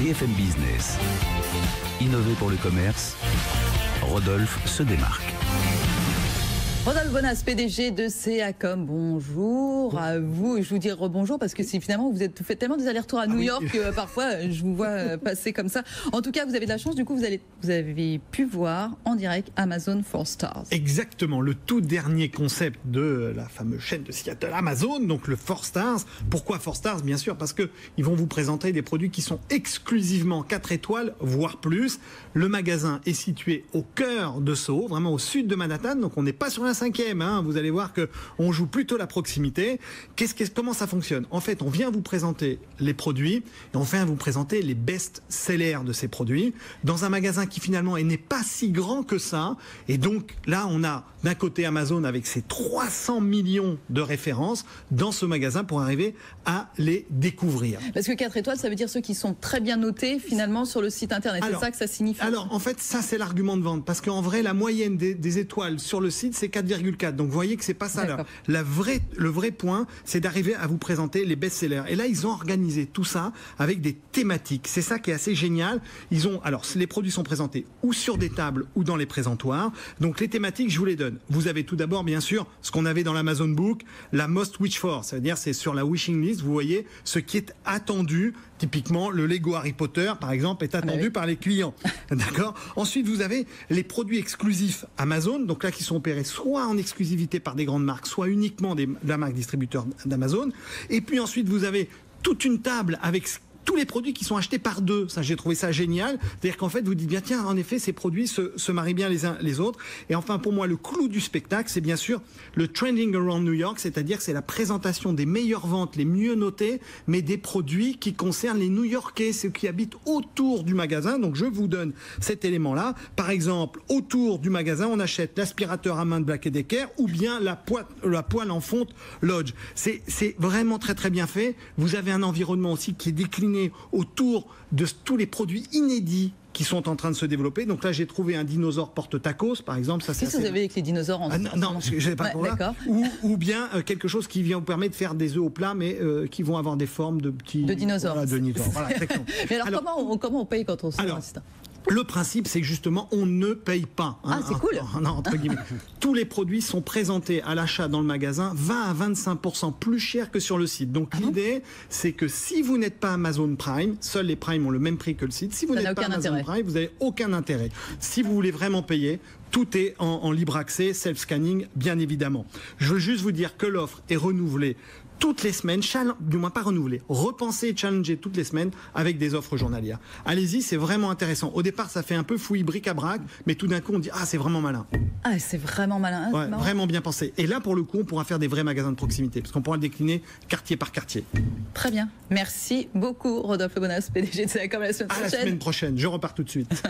BFM Business. Innover pour le commerce, Rodolphe se démarque. Rodolphe Bonas, PDG de CACOM, bonjour à vous. Et je vous dis rebonjour parce que finalement vous faites tellement des allers-retours à New York que parfois je vous vois passer comme ça. En tout cas, vous avez de la chance, du coup vous avez pu voir en direct Amazon 4 Stars. Exactement, le tout dernier concept de la fameuse chaîne de Seattle Amazon, donc le 4 Stars. Pourquoi 4 Stars? Bien sûr parce qu'ils vont vous présenter des produits qui sont exclusivement 4 étoiles, voire plus. Le magasin est situé au cœur de Soho, vraiment au sud de Manhattan, donc on n'est pas sur la 5e, hein. Vous allez voir qu'on joue plutôt la proximité. Comment ça fonctionne? En fait, on vient vous présenter les produits et on vient vous présenter les best-sellers de ces produits dans un magasin qui finalement n'est pas si grand que ça. Et donc là, on a d'un côté Amazon avec ses 300 millions de références dans ce magasin pour arriver à les découvrir. Parce que 4 étoiles, ça veut dire ceux qui sont très bien notés finalement sur le site internet. C'est ça que ça signifie? Alors en fait, ça c'est l'argument de vente. Parce qu'en vrai, la moyenne des étoiles sur le site, c'est 4,4. Donc vous voyez que c'est pas ça là. Le vrai point, c'est d'arriver à vous présenter les best-sellers. Et là, ils ont organisé tout ça avec des thématiques. C'est ça qui est assez génial. Les produits sont présentés ou sur des tables ou dans les présentoirs. Donc les thématiques, je vous les donne. Vous avez tout d'abord, bien sûr, ce qu'on avait dans l'Amazon Book, la Most Wish For. Ça veut dire, c'est sur la wishing list, vous voyez ce qui est attendu. Typiquement, le Lego Harry Potter, par exemple, est attendu par les clients. D'accord. Ensuite, vous avez les produits exclusifs Amazon, donc là qui sont opérés soit en exclusivité par des grandes marques, soit uniquement de la marque distributeur d'Amazon. Et puis ensuite, vous avez toute une table avec tous les produits qui sont achetés par deux. Ça, j'ai trouvé ça génial. C'est-à-dire qu'en fait, vous dites bien, tiens, en effet, ces produits se marient bien les uns les autres. Et enfin, pour moi, le clou du spectacle, c'est bien sûr le Trending Around New York, c'est-à-dire que c'est la présentation des meilleures ventes, les mieux notées, mais des produits qui concernent les New-Yorkais, ceux qui habitent autour du magasin. Donc, je vous donne cet élément-là. Par exemple, autour du magasin, on achète l'aspirateur à main de Black & Decker ou bien la poêle en fonte Lodge. C'est vraiment très, très bien fait. Vous avez un environnement aussi qui est décliné autour de tous les produits inédits qui sont en train de se développer. Donc là, j'ai trouvé un dinosaure porte-tacos, par exemple. Qu'est-ce que vous avez avec les dinosaures en non, je n'ai pas pour là. Ou bien quelque chose qui vient vous permettre de faire des œufs au plat, mais qui vont avoir des formes de petits... De dinosaures. Voilà, de dinosaures. Voilà, exactement. Mais alors comment on paye quand on se assistant? Le principe, c'est que justement, on ne paye pas. Ah, c'est cool. Non, entre guillemets. Tous les produits sont présentés à l'achat dans le magasin 20 à 25% plus cher que sur le site. Donc l'idée, c'est que si vous n'êtes pas Amazon Prime, seuls les Prime ont le même prix que le site. Si vous n'êtes pas Amazon Prime, vous n'avez aucun intérêt. Si vous voulez vraiment payer, tout est en libre accès, self-scanning, bien évidemment. Je veux juste vous dire que l'offre est renouvelée toutes les semaines, du moins pas renouvelée, repensée et challengée toutes les semaines avec des offres journalières. Allez-y, c'est vraiment intéressant. Au départ, ça fait un peu fouillis bric-à-brac, mais tout d'un coup, on dit « Ah, c'est vraiment malin ». Ah, c'est vraiment malin. Ouais, vraiment bien pensé. Et là, pour le coup, on pourra faire des vrais magasins de proximité, parce qu'on pourra le décliner quartier par quartier. Très bien. Merci beaucoup, Rodolphe Bonas, PDG de CACOM, à la semaine prochaine. À la semaine prochaine. Je repars tout de suite.